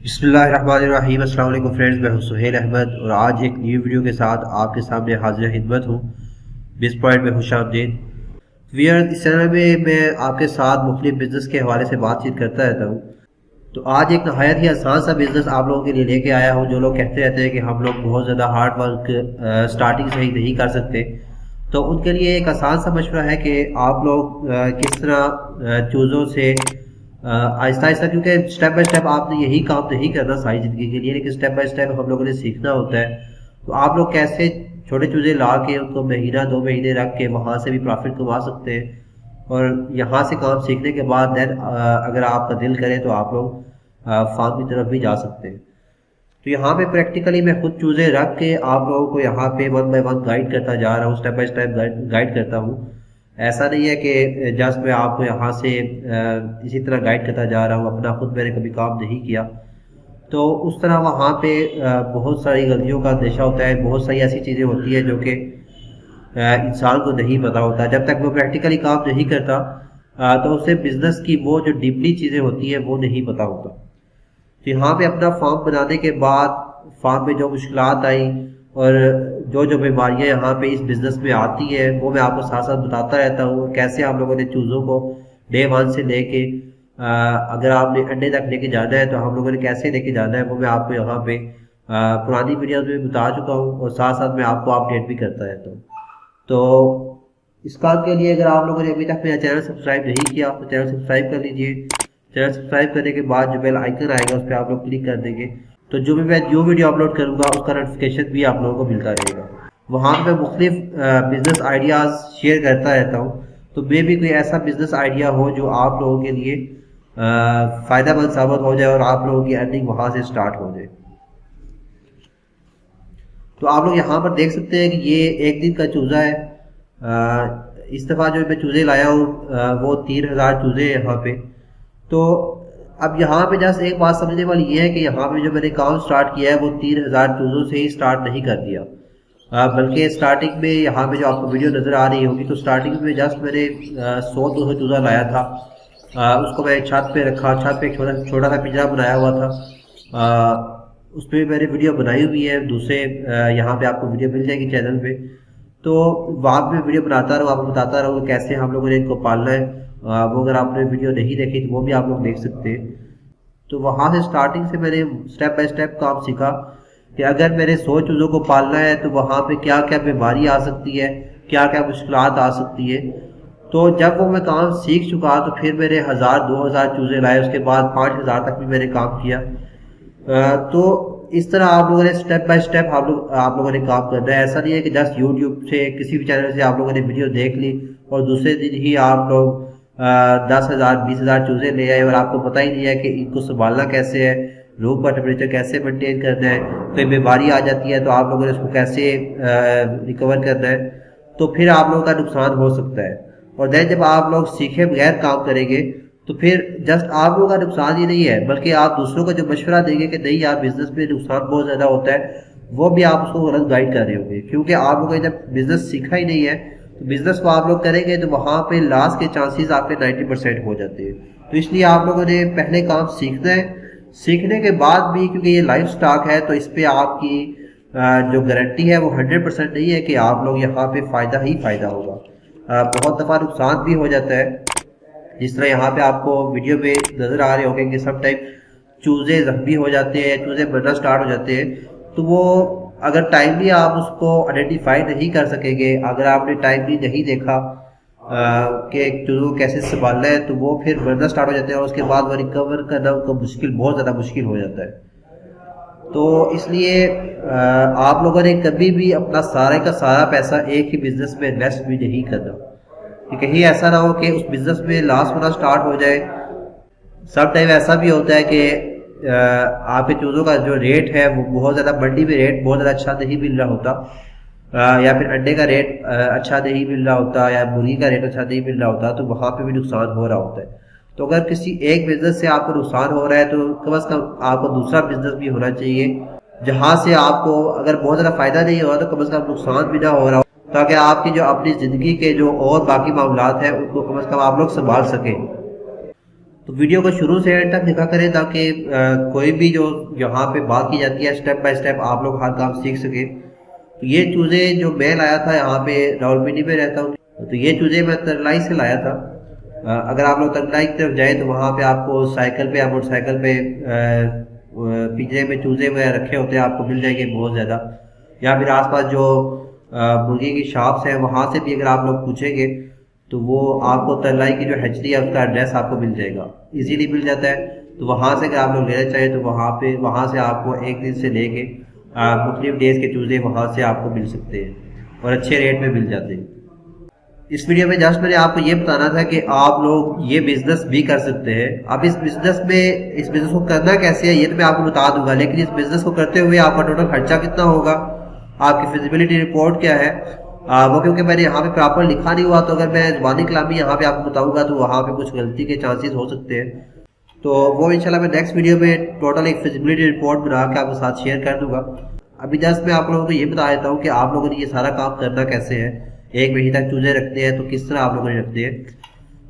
بسم اللہ الرحمن الرحیم۔ السلام علیکم فرینڈز، میں ہوں سہیل احمد اور آج ایک نیو ویڈیو کے ساتھ آپ کے سامنے حاضر خدمت ہوں۔ بزنس پوائنٹ میں خوش آمدید۔ ویئرز، اس چینل میں آپ کے ساتھ مختلف بزنس کے حوالے سے بات چیت کرتا رہتا ہوں، تو آج ایک نہایت ہی آسان سا بزنس آپ لوگوں کے لیے لے کے آیا ہوں۔ جو لوگ کہتے رہتے ہیں کہ ہم لوگ بہت زیادہ ہارڈ ورک سٹارٹنگ سے ہی نہیں کر سکتے، تو ان کے لیے ایک آسان سا مشورہ ہے کہ آپ لوگ کس طرح چیزوں سے آہستہ آہستہ، کیونکہ اسٹیپ بائی اسٹیپ آپ نے یہی کام نہیں کرنا ساری زندگی کے لیے، لیکن اسٹیپ بائی اسٹیپ ہم لوگوں نے سیکھنا ہوتا ہے۔ تو آپ لوگ کیسے چھوٹے چیزیں لا کے ان کو مہینہ 2 مہینے رکھ کے وہاں سے بھی پروفٹ کما سکتے ہیں، اور یہاں سے کام سیکھنے کے بعد دین اگر آپ کا دل کرے تو آپ لوگ فارم کی طرف بھی جا سکتے ہیں۔ تو یہاں پہ پریکٹیکلی میں خود چیزیں رکھ کے آپ لوگوں کو یہاں پہ 1 بائی 1 گائیڈ کرتا جا رہا ہوں، اسٹیپ بائی اسٹیپ گائیڈ کرتا ہوں۔ ایسا نہیں ہے کہ جسٹ میں آپ کو یہاں سے اسی طرح گائیڈ کرتا جا رہا ہوں، اپنا خود میں نے کبھی کام نہیں کیا، تو اس طرح وہاں پہ بہت ساری غلطیوں کا اندیشہ ہوتا ہے، بہت ساری ایسی چیزیں ہوتی ہیں جو کہ انسان کو نہیں پتہ ہوتا۔ جب تک وہ پریکٹیکلی کام نہیں کرتا تو اسے بزنس کی وہ جو ڈیپلی چیزیں ہوتی ہیں وہ نہیں پتہ ہوتا۔ تو یہاں پہ اپنا فارم بنانے کے بعد فارم میں جو مشکلات آئیں اور جو بیماریاں یہاں پہ اس بزنس میں آتی ہیں وہ میں آپ کو ساتھ ساتھ بتاتا رہتا ہوں، کیسے آپ لوگوں نے چیزوں کو ڈے 1 سے لے کے اگر آپ نے انڈے تک لے کے جانا ہے تو ہم لوگوں نے کیسے لے کے جانا ہے وہ میں آپ کو یہاں پہ پرانی ویڈیوز میں بتا چکا ہوں، اور ساتھ ساتھ میں آپ کو اپڈیٹ بھی کرتا رہتا ہوں۔ تو اس کام کے لیے اگر آپ لوگوں نے ابھی تک میرا چینل سبسکرائب نہیں کیا تو چینل سبسکرائب کر لیجئے۔ چینل سبسکرائب کرنے کے بعد جو بیل آئیکن آئے گا اس پہ آپ لوگ کلک کر دیں گے، تو جو بھی میں ویڈیو اپلوڈ کروں گا اس کا نوٹیفیکیشن بھی آپ لوگوں کو ملتا رہے گا۔ وہاں پہ مختلف بزنس آئیڈیاز شیئر کرتا رہتا ہوں، تو میں بھی کوئی ایسا بزنس آئیڈیا ہو جو آپ لوگوں کے لیے فائدہ مند ثابت ہو جائے اور آپ لوگوں کی ارننگ وہاں سے سٹارٹ ہو جائے۔ تو آپ لوگ یہاں پر دیکھ سکتے ہیں کہ یہ 1 دن کا چوزہ ہے۔ اس دفعہ جو میں چوزے لایا ہوں وہ 3000 چوزے ہیں یہاں پہ۔ تو اب یہاں پہ جسٹ ایک بات سمجھنے والی یہ ہے کہ یہاں پہ جو میں نے کام سٹارٹ کیا ہے وہ 3000 چوزوں سے ہی سٹارٹ نہیں کر دیا، بلکہ سٹارٹنگ میں یہاں پہ جو آپ کو ویڈیو نظر آ رہی ہوگی تو سٹارٹنگ میں جسٹ میں نے 100-200 چوزہ لایا تھا۔ اس کو میں چھت پہ رکھا، چھت پہ ایک چھوٹا سا پنجرا بنایا ہوا تھا، اس پہ میں نے ویڈیو بنائی ہوئی ہے، دوسرے یہاں پہ آپ کو ویڈیو مل جائے گی چینل پہ، تو وہاں پہ ویڈیو بناتا رہوں، آپ کو بتاتا رہوں کیسے ہم لوگوں نے ان کو پالنا ہے۔ وہ اگر آپ نے ویڈیو نہیں دیکھی تو وہ بھی آپ لوگ دیکھ سکتے ہیں۔ تو وہاں سے سٹارٹنگ سے میں نے سٹیپ بائی سٹیپ کام سیکھا کہ اگر میرے 100 چیزوں کو پالنا ہے تو وہاں پہ کیا کیا بیماری آ سکتی ہے، کیا کیا مشکلات آ سکتی ہے۔ تو جب وہ میں کام سیکھ چکا تو پھر میرے 1000-2000 چوزے لائے، اس کے بعد 5000 تک بھی میں نے کام کیا۔ تو اس طرح آپ لوگوں نے سٹیپ بائی سٹیپ آپ لوگوں نے کام کرنا ہے۔ ایسا نہیں ہے کہ جسٹ یوٹیوب سے کسی بھی چینل سے آپ لوگوں نے ویڈیو دیکھ لی اور دوسرے دن ہی آپ لوگ 10,000-20,000 چوزے لے آئے اور آپ کو پتہ ہی نہیں ہے کہ ان کو سنبھالنا کیسے ہے، روم کا ٹیمپریچر کیسے مینٹین کرنا ہے، کوئی بیماری آ جاتی ہے تو آپ لوگوں نے اس کو کیسے ریکور کرنا ہے، تو پھر آپ لوگوں کا نقصان ہو سکتا ہے۔ اور دین جب آپ لوگ سیکھے بغیر کام کریں گے تو پھر جسٹ آپ لوگوں کا نقصان ہی نہیں ہے، بلکہ آپ دوسروں کو جو مشورہ دیں گے کہ نہیں یار بزنس میں نقصان بہت زیادہ ہوتا ہے، وہ بھی آپ اس کو غلط گائیڈ کر رہے ہوں گے، کیونکہ آپ لوگوں نے جب بزنس سیکھا ہی نہیں ہے تو بزنس کو آپ لوگ کریں گے تو وہاں پہ لاس کے چانسز آپ کے 90% ہو جاتے ہیں۔ تو اس لیے آپ لوگوں نے پہلے کام سیکھنا ہے، سیکھنے کے بعد بھی کیونکہ یہ لائف سٹاک ہے تو اس پہ آپ کی جو گارنٹی ہے وہ 100% نہیں ہے کہ آپ لوگ یہاں پہ فائدہ ہی فائدہ ہوگا، بہت دفعہ نقصان بھی ہو جاتا ہے۔ جس طرح یہاں پہ آپ کو ویڈیو میں نظر آ رہے ہوگے کہ سم ٹائم چوزے زخمی ہو جاتے ہیں، چوزے مرنا سٹارٹ ہو جاتے ہیں، تو وہ اگر ٹائملی آپ اس کو آئیڈینٹیفائی نہیں کر سکیں گے، اگر آپ نے ٹائملی نہیں دیکھا کہ چوزوں کو کیسے سنبھالنا ہے تو وہ پھر مرنا سٹارٹ ہو جاتے ہیں، اور اس کے بعد وہ ریکور کرنا ان کو بہت زیادہ مشکل ہو جاتا ہے۔ تو اس لیے آپ لوگوں نے کبھی بھی اپنا سارے کا سارا پیسہ ایک ہی بزنس میں انویسٹ بھی نہیں کرنا، کہ کہیں ایسا نہ ہو کہ اس بزنس میں لاس ہونا سٹارٹ ہو جائے۔ سب ٹائم ایسا بھی ہوتا ہے کہ آپ کے چوزوں کا جو ریٹ ہے وہ بہت زیادہ منڈی میں ریٹ بہت زیادہ اچھا نہیں مل رہا ہوتا، یا پھر انڈے کا ریٹ اچھا نہیں مل رہا ہوتا، یا مرغی کا ریٹ اچھا نہیں مل رہا ہوتا، تو وہاں پہ بھی نقصان ہو رہا ہوتا ہے۔ تو اگر کسی ایک بزنس سے آپ کو نقصان ہو رہا ہے تو کم از کم آپ کو دوسرا بزنس بھی ہونا چاہیے جہاں سے آپ کو اگر بہت زیادہ فائدہ نہیں ہو رہا تو کم از کم نقصان بھی نہ ہو رہا ہو، تاکہ آپ کی جو اپنی زندگی کے جو اور باقی معاملات ہیں ان کو کم از کم آپ لوگ سنبھال سکیں۔ تو ویڈیو کو شروع سے اینڈ تک دیکھا کریں تاکہ کوئی بھی جو یہاں پہ بات کی جاتی ہے اسٹیپ بائی اسٹیپ آپ لوگ ہر کام سیکھ سکیں. تو یہ چوزے جو میں لایا تھا یہاں پہ راولپنڈی میں رہتا ہوں, تو یہ چوزے میں ترلائی سے لایا تھا. اگر آپ لوگ ترلائی کی طرف جائیں تو وہاں پہ آپ کو سائیکل پہ یا موٹر سائیکل پہ پنجرے میں چوزے وغیرہ رکھے ہوتے ہیں, آپ کو مل جائیں گے بہت زیادہ. یا پھر آس پاس جو مرغی کی شاپس ہیں وہاں سے بھی اگر آپ لوگ پوچھیں گے تو وہ آپ کو ترلائی کی جو ہیچری ہے اس کا ایڈریس آپ کو مل جائے گا, ایزیلی مل جاتا ہے. تو وہاں سے اگر آپ لوگ لینا چاہیں تو وہاں سے آپ کو ایک دن سے لے کے مختلف ڈیز کے چوزے وہاں سے آپ کو مل سکتے ہیں اور اچھے ریٹ میں مل جاتے ہیں. اس ویڈیو میں جسٹ میں نے آپ کو یہ بتانا تھا کہ آپ لوگ یہ بزنس بھی کر سکتے ہیں. اب اس بزنس کو کرنا کیسے ہے یہ تو میں آپ کو بتا دوں گا, لیکن اس بزنس کو کرتے ہوئے آپ کا ٹوٹل خرچہ کتنا ہوگا, آپ کی فیزیبلٹی رپورٹ کیا ہے, وہ کیونکہ میں نے یہاں پہ پراپر لکھا نہیں ہوا, تو اگر میں زبانی کلامی یہاں پہ آپ کو بتاؤں گا تو وہاں پہ کچھ غلطی کے چانسز ہو سکتے ہیں. تو وہ انشاءاللہ میں نیکسٹ ویڈیو میں ٹوٹل ایک فیزیبلٹی رپورٹ بنا کے آپ کے ساتھ شیئر کر دوں گا. ابھی جسٹ میں آپ لوگوں کو یہ بتا دیتا ہوں کہ آپ لوگوں نے یہ سارا کام کرنا کیسے ہے. ایک مہینے تک چوزے رکھتے ہیں تو کس طرح آپ لوگوں نے رکھتے ہیں.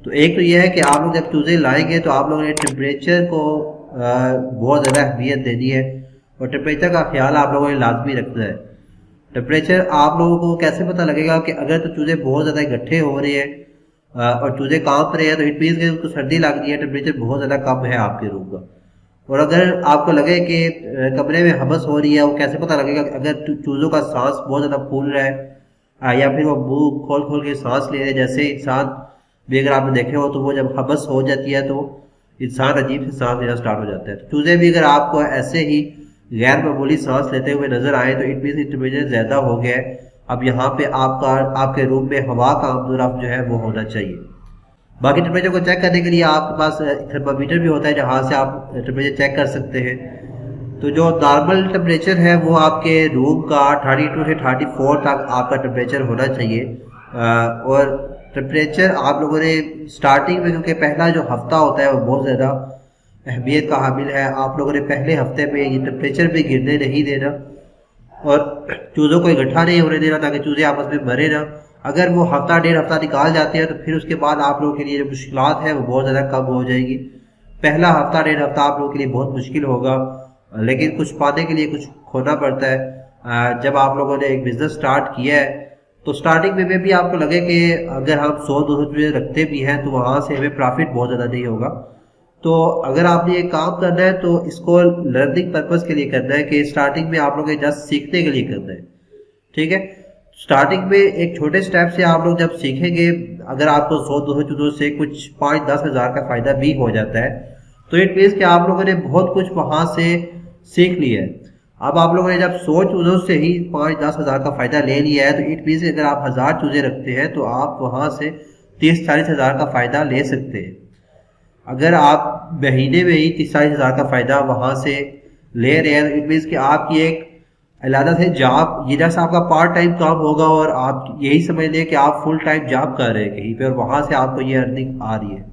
تو ایک تو یہ ہے کہ آپ لوگ جب چوزے لائیں گے تو آپ لوگوں نے ٹیمپریچر کو بہت زیادہ اہمیت دینی ہے, اور ٹیمپریچر کا خیال آپ لوگوں نے لازمی رکھنا ہے. ٹیمپریچر آپ لوگوں کو کیسے پتہ لگے گا کہ اگر تو چوزے بہت زیادہ گٹھے ہو رہے ہیں اور چوزے کانپ رہے ہیں تو اٹ مینس کہ اس کو سردی لگ رہی ہے, ٹیمپریچر بہت زیادہ کم ہے آپ کے روم کا. اور اگر آپ کو لگے کہ کمرے میں حبس ہو رہی ہے, وہ کیسے پتہ لگے گا کہ اگر چوزوں کا سانس بہت زیادہ پھول رہا ہے یا پھر وہ منہ کھول کھول کے سانس لے رہے ہیں, جیسے انسان بھی اگر آپ نے دیکھے ہو تو وہ جب حبس ہو جاتی ہے تو انسان عجیب سے سانس لینا سٹارٹ ہو جاتا ہے. تو چوزے بھی اگر آپ کو ایسے ہی غیر معمولی سانس لیتے ہوئے نظر آئے تو اٹ مینس ٹیمپریچر زیادہ ہو گیا ہے. اب یہاں پہ آپ کے روم میں ہوا کا آمد و رفت جو ہے وہ ہونا چاہیے. باقی ٹیمپریچر کو چیک کرنے کے لیے آپ کے پاس تھرمامیٹر بھی ہوتا ہے جہاں سے آپ ٹیمپریچر چیک کر سکتے ہیں. تو جو نارمل ٹیمپریچر ہے وہ آپ کے روم کا 32 سے 34 تک آپ کا ٹیمپریچر ہونا چاہیے. اور ٹیمپریچر آپ لوگوں نے سٹارٹنگ میں, کیونکہ پہلا جو ہفتہ ہوتا ہے وہ بہت زیادہ اہمیت کا حامل ہے, آپ لوگوں نے پہلے ہفتے میں یہ ٹیمپریچر بھی گرنے نہیں دینا اور چوزوں کو اکٹھا نہیں ہونے دینا تاکہ چوزے آپس میں مرے نہ. اگر وہ ہفتہ ڈیڑھ ہفتہ نکال جاتے ہیں تو پھر اس کے بعد آپ لوگوں کے لیے جو مشکلات ہیں وہ بہت زیادہ کم ہو جائے گی. پہلا ہفتہ ڈیڑھ ہفتہ آپ لوگوں کے لیے بہت مشکل ہوگا, لیکن کچھ پانے کے لیے کچھ کھونا پڑتا ہے. جب آپ لوگوں نے ایک بزنس سٹارٹ کیا ہے تو سٹارٹنگ میں بھی آپ کو لگے کہ اگر ہم 100-200 چوزے رکھتے بھی ہیں تو وہاں سے ہمیں پرافٹ بہت زیادہ نہیں ہوگا. تو اگر آپ نے یہ کام کرنا ہے تو اس کو لرننگ پرپز کے لیے کرنا ہے, کہ سٹارٹنگ میں آپ لوگوں نے جسٹ سیکھنے کے لیے کرنا ہے. ٹھیک ہے, سٹارٹنگ میں ایک چھوٹے سٹیپ سے آپ لوگ جب سیکھیں گے, اگر آپ کو 100-200 چوزوں سے کچھ 5-10 ہزار کا فائدہ بھی ہو جاتا ہے تو اٹ مینس کہ آپ لوگوں نے بہت کچھ وہاں سے سیکھ لیا ہے. اب آپ لوگوں نے جب 100 چوزوں سے ہی 5-10 ہزار کا فائدہ لے لیا ہے تو اٹ مینس اگر آپ 1000 چوزے رکھتے ہیں تو آپ وہاں سے 30-40 ہزار کا فائدہ لے سکتے ہیں. اگر آپ مہینے میں ہی 30-40 ہزار کا فائدہ وہاں سے لے رہے ہیں تو اٹ مینس کہ آپ کی ایک علیحدہ سے جاب, یہ جیسا آپ کا پارٹ ٹائم کام ہوگا اور آپ یہی سمجھ لیں کہ آپ فل ٹائم جاب کر رہے ہیں کہیں پہ اور وہاں سے آپ کو یہ ارننگ آ رہی ہے.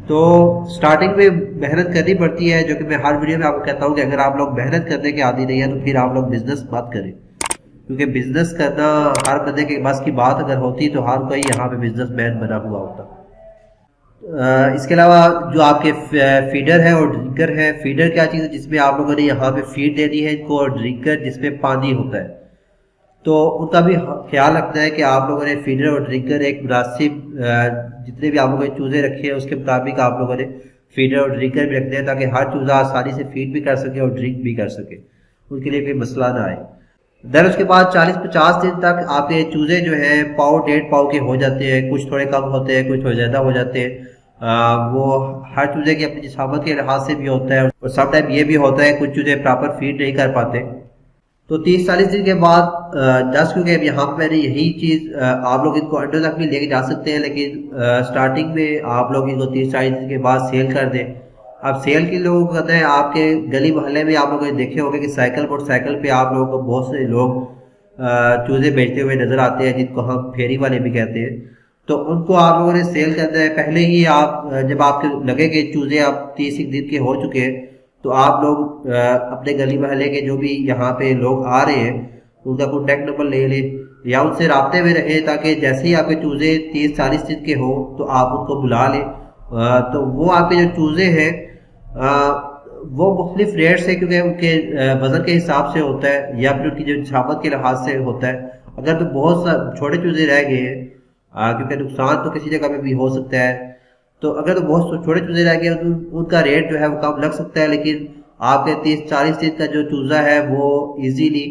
تو سٹارٹنگ میں محنت کرنی پڑتی ہے, جو کہ میں ہر ویڈیو میں آپ کو کہتا ہوں کہ اگر آپ لوگ محنت کرنے کے عادی نہیں ہیں تو پھر آپ لوگ بزنس مت کریں, کیونکہ بزنس کرنا ہر بندے کے بس کی بات اگر ہوتی تو ہر کوئی یہاں پہ بزنس مین بنا ہوا ہوتا. اس کے علاوہ جو آپ کے فیڈر ہے اور ڈرنکر ہے, فیڈر کیا چیز ہے جس میں آپ لوگوں نے یہاں پہ فیڈ دینی ہے ان کو, اور ڈرنکر جس میں پانی ہوتا ہے. تو ان کا بھی خیال رکھنا ہے کہ آپ لوگوں نے فیڈر اور ڈرنکر ایک مناسب, جتنے بھی آپ لوگوں نے چوزے رکھے ہیں اس کے مطابق آپ لوگوں نے فیڈر اور ڈرنکر بھی رکھنے ہیں تاکہ ہر چوزہ آسانی سے فیڈ بھی کر سکے اور ڈرنک بھی کر سکے, ان کے لیے کوئی مسئلہ نہ آئے. دین اس کے بعد 40-50 دن تک آپ کے چوزے جو ہیں 1.5 پاؤ کے ہو جاتے ہیں, کچھ تھوڑے کم ہوتے ہیں کچھ تھوڑے زیادہ ہو جاتے ہیں. وہ ہر چوزے کی اپنی جسامت کے لحاظ سے بھی ہوتا ہے, اور سم ٹائم یہ بھی ہوتا ہے کچھ چوزے پراپر فیڈ نہیں کر پاتے. تو 30-40 دن کے بعد جسٹ کیونکہ یہاں پہ میں نے یہی چیز, آپ لوگ ان کو انڈوں تک بھی لے کے جا سکتے ہیں, لیکن سٹارٹنگ میں آپ لوگ ان کو 30-40 دن کے بعد سیل کر دیں. اب سیل کے لوگوں کو کہتے ہیں, آپ کے گلی محلے میں آپ لوگوں نے دیکھے ہوگے کہ سائیکل موٹر سائیکل پہ آپ لوگوں کو بہت سے لوگ چوزے بیچتے ہوئے نظر آتے ہیں, جن کو ہم پھیری والے بھی کہتے ہیں. تو ان کو آپ لوگوں نے سیل کرنا ہے پہلے ہی. آپ جب آپ کے لگے کہ چوزے آپ 30 دن کے ہو چکے ہیں تو آپ لوگ اپنے گلی محلے کے جو بھی یہاں پہ لوگ آ رہے ہیں ان کا کانٹیکٹ نمبر لے لیں یا ان سے رابطے میں رہیں, تاکہ جیسے ہی آپ کے چوزے 30-40 دن کے ہو تو آپ ان کو بلا لیں تو وہ آپ کے جو چوزے ہیں وہ مختلف ریٹ سے، کیونکہ ان کے وزن کے حساب سے ہوتا ہے یا پھر ان کی جو نشاوت کے لحاظ سے ہوتا ہے. اگر تو بہت چھوٹے چوزے رہ گئے ہیں، کیونکہ نقصان تو کسی جگہ پہ بھی ہو سکتا ہے، تو اگر تو بہت چھوٹے چوزے رہ گئے تو ان کا ریٹ جو ہے وہ کم لگ سکتا ہے. لیکن آپ کے 30-40 دن کا جو چوزہ ہے وہ ایزیلی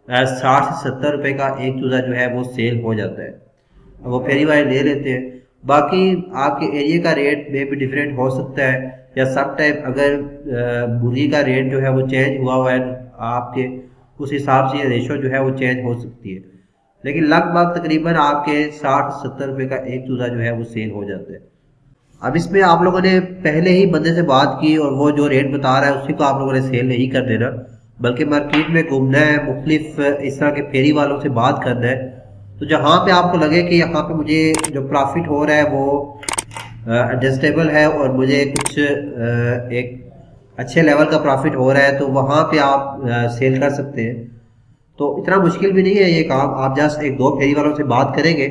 60 سے 70 روپے کا ایک چوزہ جو ہے وہ سیل ہو جاتا ہے، وہ پھیری والے لے لیتے ہیں. باقی آپ کے ایریے کا ریٹ میں بھی ڈیفرنٹ ہو سکتا ہے، یا سم ٹائم اگر مرغی کا ریٹ جو ہے وہ چینج ہوا ہے آپ کے، اس حساب سے ریشو جو ہے وہ چینج ہو سکتی ہے. لیکن لگ بھگ تقریباً آپ کے 60-70 روپے کا ایک چوزہ جو ہے وہ سیل ہو جاتا ہے. اب اس میں آپ لوگوں نے پہلے ہی بندے سے بات کی اور وہ جو ریٹ بتا رہا ہے اسی کو آپ لوگوں نے سیل نہیں کر دینا، بلکہ مارکیٹ میں گھومنا ہے، مختلف اس طرح کے پھیری والوں سے بات کرنا ہے. تو جہاں پہ آپ کو لگے کہ یہاں پہ مجھے جو پرافٹ ہو رہا ہے وہ ایڈجسٹیبل ہے اور مجھے کچھ ایک اچھے لیول کا پرافٹ ہو رہا ہے، تو وہاں پہ آپ سیل کر سکتے ہیں. تو اتنا مشکل بھی نہیں ہے یہ کام. آپ جسٹ 1-2 پھیری والوں سے بات کریں گے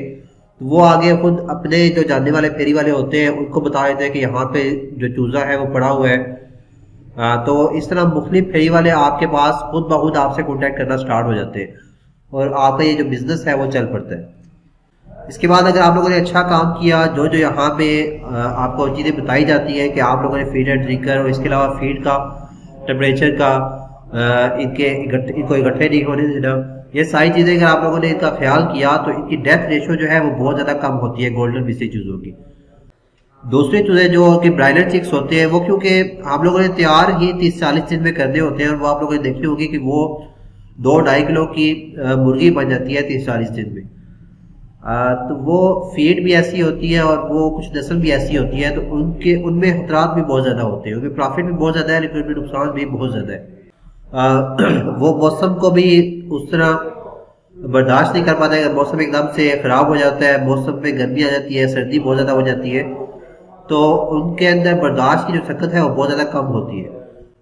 تو وہ آگے خود اپنے جو جاننے والے پھیری والے ہوتے ہیں ان کو بتا دیتے ہیں کہ یہاں پہ جو چوزہ ہے وہ پڑا ہوا ہے. تو اس طرح مختلف پھیری والے آپ کے پاس خود بخود آپ سے کانٹیکٹ کرنا سٹارٹ ہو جاتے ہیں اور آپ کا یہ جو بزنس ہے وہ چل پڑتا ہے. اس کے بعد اگر آپ لوگوں نے اچھا کام کیا، جو یہاں پہ آپ کو چیزیں بتائی جاتی ہیں کہ آپ لوگوں نے فیڈ اینڈ ڈرنکر اور اس کے علاوہ فیڈ کا ٹیمپریچر کا ان کو اکٹھے نہیں ہونے دینا، یہ ساری چیزیں اگر آپ لوگوں نے ان کا خیال کیا تو ان کی ڈیتھ ریشو جو ہے وہ بہت زیادہ کم ہوتی ہے گولڈن بیسی چوزوں کی. دوسرے چوزے جو کہ برائلر چکس ہوتے ہیں وہ کیونکہ آپ لوگوں نے تیار ہی 30-40 دن میں کرنے ہوتے ہیں، اور وہ آپ لوگوں نے دیکھی ہوگی کہ وہ 2-2.5 کلو کی مرغی بن جاتی ہے 30-40 دن میں. تو وہ فیڈ بھی ایسی ہوتی ہے اور وہ کچھ نسل بھی ایسی ہوتی ہے، تو ان میں خطرات بھی بہت زیادہ ہوتے ہیں، ان میں پرافٹ بھی بہت زیادہ ہے لیکن ان میں نقصان بھی بہت زیادہ ہے. وہ موسم کو بھی اس طرح برداشت نہیں کر پاتا ہے. اگر موسم ایک دم سے خراب ہو جاتا ہے، موسم میں گرمی آ جاتی ہے، سردی بہت زیادہ ہو جاتی ہے، تو ان کے اندر برداشت کی جو سکت ہے وہ بہت زیادہ کم ہوتی ہے.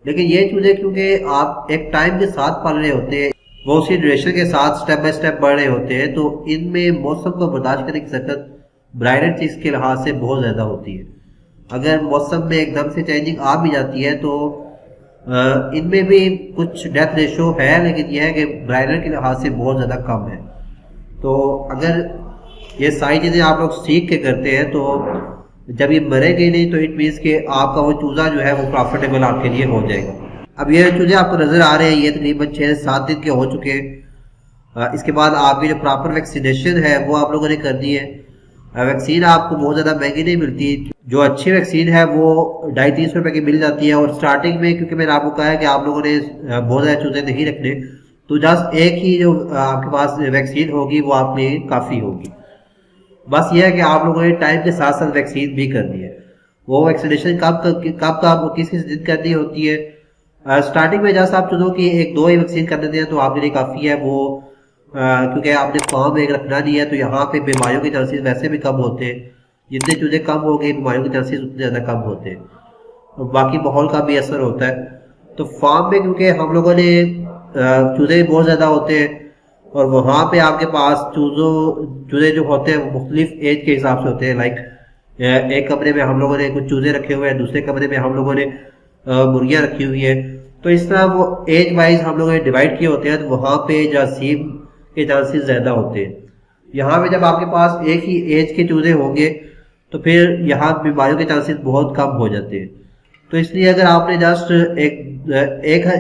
لیکن یہ چوزے کیونکہ آپ ایک ٹائم کے ساتھ پال رہے ہوتے ہیں، وہ اسی ڈیوریشن کے ساتھ سٹیپ بائی سٹیپ بڑھ رہے ہوتے ہیں، تو ان میں موسم کو برداشت کرنے کی سکت برائڈل چیز کے لحاظ سے بہت زیادہ ہوتی ہے. اگر موسم میں ایک دم سے چینجنگ آ بھی جاتی ہے تو ان میں بھی کچھ ڈیتھ ریشو ہے، لیکن یہ ہے کہ برائڈل کے لحاظ سے بہت زیادہ کم ہے. تو اگر یہ ساری چیزیں آپ لوگ سیکھ کے کرتے ہیں تو جب یہ مرے گی نہیں تو اٹ مینس کہ آپ کا وہ چوزہ جو ہے وہ پروفیٹیبل آپ کے لیے ہو جائے گا. اب یہ چوزے آپ کو نظر آ رہے ہیں، یہ تقریباً 6-7 دن کے ہو چکے ہیں. اس کے بعد آپ کی جو پراپر ویکسینیشن ہے وہ آپ لوگوں نے کرنی ہے. ویکسین آپ کو بہت زیادہ مہنگی نہیں ملتی، جو اچھی ویکسین ہے وہ 250-300 روپے کی مل جاتی ہے. اور سٹارٹنگ میں کیونکہ میں نے آپ کو کہا ہے کہ آپ لوگوں نے بہت زیادہ چوزے نہیں رکھنے، تو جسٹ ایک ہی جو آپ کے پاس ویکسین ہوگی وہ آپ کے کافی ہوگی. بس یہ ہے کہ آپ لوگوں نے ٹائم کے ساتھ ساتھ ویکسین بھی کرنی ہے. وہ ویکسینیشن کب کس دن کرنی ہوتی ہے. سٹارٹنگ میں جیسا آپ چوزوں کی 1-2 ہی ویکسین کر دیتے ہیں تو آپ کے لیے کافی ہے. وہ کیونکہ آپ نے فارم ایک رکھنا نہیں ہے تو یہاں پہ بیماریوں کے چانسز ویسے بھی کم ہوتے ہیں. جتنے چوزے کم ہو گئے بیماریوں کے چانسز اتنے زیادہ کم ہوتے ہیں، اور باقی ماحول کا بھی اثر ہوتا ہے. تو فارم میں کیونکہ ہم لوگوں نے چوزے بہت زیادہ ہوتے ہیں، اور وہاں پہ آپ کے پاس چوزے جو ہوتے ہیں وہ مختلف ایج کے حساب سے ہوتے ہیں. لائک ایک کمرے میں ہم لوگوں نے کچھ چوزے رکھے ہوئے ہیں، دوسرے کمرے میں ہم لوگوں نے مرغیاں رکھی ہوئی ہیں. تو اس طرح وہ ایج وائز ہم لوگوں نے ڈیوائڈ کیے ہوتے ہیں، تو وہاں پہ جراثیم کے چانسز زیادہ ہوتے ہیں. یہاں پہ جب آپ کے پاس ایک ہی ایج کے چوزے ہوں گے تو پھر یہاں بیماریوں کے چانسز بہت کم ہو جاتے ہیں. تو اس لیے اگر آپ نے جسٹ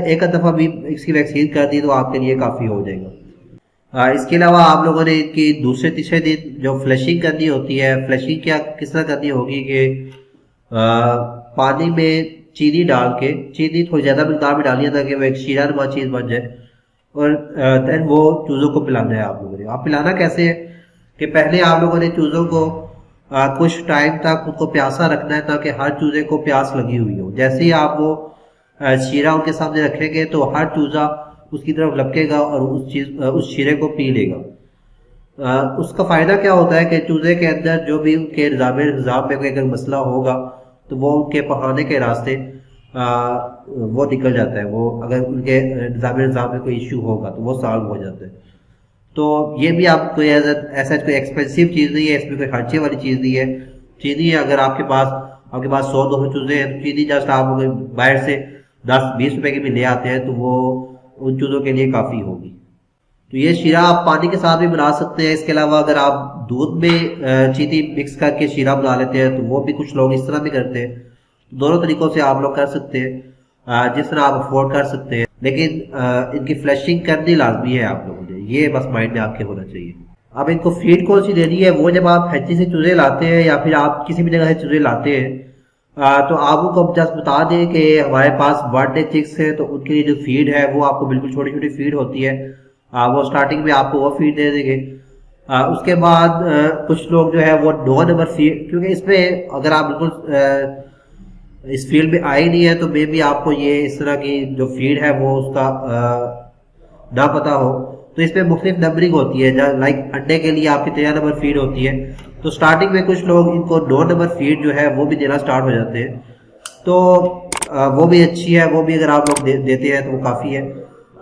ایک دفعہ بھی اس کی ویکسین کر دی تو آپ کے لیے کافی ہو جائے گا. اس کے علاوہ آپ لوگوں نے ان کی دوسرے تیسرے دن جو فلیشنگ کرنی ہوتی ہے، فلیشنگ کس طرح کرنی ہوگی کہ پانی میں چینی ڈال کے، چینی تھوڑی زیادہ مقدار میں ڈالی ہے تاکہ وہ ایک شیرہ نما چیز بن جائے، اور دین وہ چوزوں کو پلانا ہے. آپ لوگوں نے پلانا کیسے ہے کہ پہلے آپ لوگوں نے چوزوں کو کچھ ٹائم تک ان کو پیاسا رکھنا ہے تاکہ ہر چوزے کو پیاس لگی ہوئی ہو. جیسے ہی آپ وہ شیرہ ان کے سامنے رکھیں گے تو ہر چوزہ اس کی طرف لپکے گا اور اس شیرے کو پی لے گا. اس کا فائدہ کیا ہوتا ہے کہ چوزے کے اندر جو بھی ان کے نظام میں کوئی اگر مسئلہ ہوگا تو وہ ان کے پہانے کے راستے وہ نکل جاتا ہے. وہ اگر ان کے نظام میں کوئی ایشو ہوگا تو وہ سالو ہو جاتا ہے. تو یہ بھی آپ کوئی ایسا کوئی ایکسپینسو چیز نہیں ہے، اس میں کوئی خرچے والی چیز نہیں ہے. اگر آپ کے پاس آپ کے پاس 100-200 چوزے ہیں تو چیزیں جسٹ آپ اگر باہر سے 10-20 روپے کی بھی لے آتے ہیں تو وہ ان چوزوں کے لیے کافی ہوگی. تو یہ شیرہ آپ پانی کے ساتھ بھی بنا سکتے ہیں. اس کے علاوہ اگر آپ دودھ میں چیتی مکس کر کے شیرہ بنا لیتے ہیں تو وہ بھی کچھ لوگ اس طرح بھی کرتے ہیں. دونوں طریقوں سے آپ لوگ کر سکتے ہیں جس طرح آپ افورڈ کر سکتے ہیں، لیکن ان کی فلیشنگ کرنی لازمی ہے آپ لوگوں نے، یہ بس مائنڈ میں آپ کے ہونا چاہیے. اب ان کو فیڈ کون سی دینی ہے، وہ جب آپ ہیچی سے چوزے لاتے ہیں یا پھر آپ کسی بھی جگہ سے چوزے لاتے ہیں تو آپ کو جسٹ بتا دیں کہ ہمارے پاس برتھ ڈے چکس ہے تو ان کے لیے جو فیڈ ہے وہ آپ کو بالکل چھوٹی چھوٹی فیڈ ہوتی ہے، وہ سٹارٹنگ میں آپ کو وہ فیڈ دے دیں گے. اس کے بعد کچھ لوگ جو ہے وہ 9 نمبر فیڈ، کیونکہ اس میں اگر آپ بالکل اس فیلڈ میں آئے نہیں ہے تو مے بی آپ کو یہ اس طرح کی جو فیڈ ہے وہ اس کا نہ پتا ہو. تو اس میں مختلف نمبرنگ ہوتی ہے، لائک انڈے کے لیے آپ کی 13 نمبر فیڈ ہوتی ہے. تو سٹارٹنگ میں کچھ لوگ ان کو 9 نمبر فیڈ جو ہے وہ بھی دینا سٹارٹ ہو جاتے ہیں، تو وہ بھی اچھی ہے، وہ بھی اگر آپ لوگ دیتے ہیں تو وہ کافی ہے.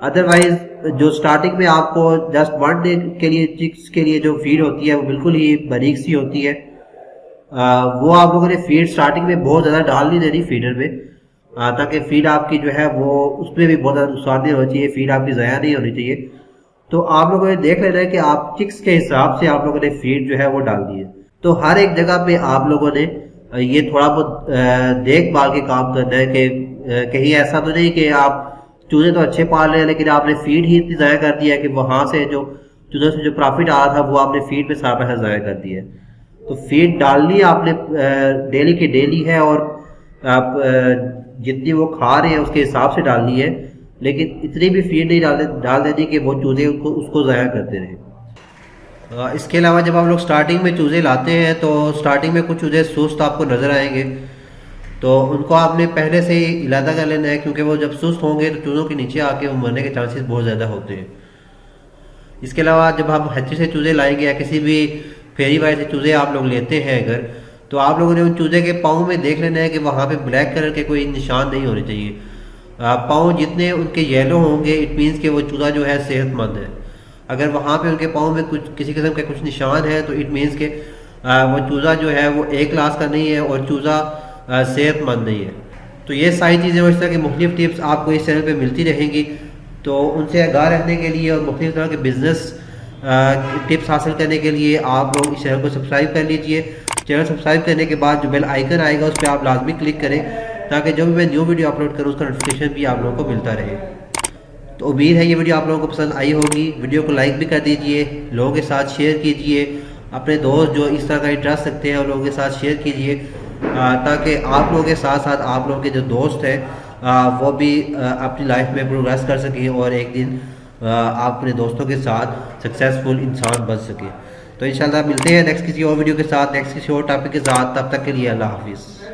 ادروائز جو سٹارٹنگ میں آپ کو جسٹ 1 ڈے کے لیے چکس کے لیے جو فیڈ ہوتی ہے وہ بالکل ہی باریک سی ہوتی ہے. وہ آپ لوگوں نے فیڈ سٹارٹنگ میں بہت زیادہ ڈال نہیں دینی فیڈر میں، تاکہ فیڈ آپ کی جو ہے وہ اس میں بھی بہت زیادہ نقصان نہیں ہونا چاہیے، فیڈ آپ کی ضائع نہیں ہونی چاہیے. تو آپ لوگوں نے دیکھ لینا ہے کہ آپ چکس کے حساب سے آپ لوگوں نے فیڈ جو ہے وہ ڈال دی ہے. تو ہر ایک جگہ پہ آپ لوگوں نے یہ تھوڑا بہت دیکھ بھال کے کام کرنا ہے کہ کہیں ایسا تو نہیں کہ آپ چوزے تو اچھے پال رہے ہیں لیکن آپ نے فیڈ ہی اتنی ضائع کر دیا ہے کہ وہاں سے جو چوزوں سے جو پروفٹ آ رہا تھا وہ آپ نے فیڈ پہ سارا پیسہ ضائع کر دیا ہے. تو فیڈ ڈالنی آپ نے ڈیلی کی ڈیلی ہے، اور آپ جتنی وہ کھا رہے ہیں اس کے حساب سے ڈالنی ہے، لیکن اتنی بھی فیڈ نہیں ڈال دینی کہ وہ چوزے اس کو ضائع کرتے رہیں. اس کے علاوہ جب آپ لوگ سٹارٹنگ میں چوزے لاتے ہیں تو سٹارٹنگ میں کچھ چوزے سست آپ کو نظر آئیں گے، تو ان کو آپ نے پہلے سے ہی علیحدہ کر لینا ہے، کیونکہ وہ جب سست ہوں گے تو چوزوں کے نیچے آ کے وہ مرنے کے چانسز بہت زیادہ ہوتے ہیں. اس کے علاوہ جب ہم ہچی سے چوزے لائیں گے یا کسی بھی پھیری والی سے چوزے آپ لوگ لیتے ہیں اگر، تو آپ لوگوں نے ان چوزے کے پاؤں میں دیکھ لینا ہے کہ وہاں پہ بلیک کلر کے کوئی نشان نہیں ہونے چاہیے. پاؤں جتنے ان کے یلو ہوں گے اٹ مینس کہ وہ چوزا جو ہے صحت مند ہے. اگر وہاں پہ ان کے پاؤں میں کچھ کسی قسم کے کچھ نشان ہے تو اٹ مینس کہ وہ چوزا جو ہے وہ ایک کلاس کا نہیں ہے اور چوزا صحت مند نہیں ہے. تو یہ ساری چیزیں اور اس طرح کی مختلف ٹپس آپ کو اس چینل پہ ملتی رہیں گی. تو ان سے آگاہ رہنے کے لیے اور مختلف طرح کے بزنس ٹپس حاصل کرنے کے لیے آپ لوگ اس چینل کو سبسکرائب کر لیجئے. چینل سبسکرائب کرنے کے بعد جو بیل آئیکن آئے گا اس پہ آپ لازمی کلک کریں تاکہ جب میں نیو ویڈیو اپلوڈ کروں اس کا نوٹیفیکیشن بھی آپ لوگوں کو ملتا رہے. تو امید ہے یہ ویڈیو آپ لوگوں کو پسند آئی ہوگی. ویڈیو کو لائک بھی کر دیجئے، لوگوں کے ساتھ شیئر کیجئے، اپنے دوست جو اس طرح کا انٹرسٹ رکھتے ہیں اور لوگوں کے ساتھ شیئر کیجئے تاکہ آپ لوگوں کے ساتھ ساتھ آپ لوگوں کے جو دوست ہیں وہ بھی اپنی لائف میں پروگریس کر سکیں اور ایک دن آپ اپنے دوستوں کے ساتھ سکسیزفل انسان بن سکیں. تو انشاءاللہ ملتے ہیں نیکسٹ کسی اور ویڈیو کے ساتھ، نیکسٹ کسی اور ٹاپک کے ساتھ. تب تک کے لیے اللہ حافظ.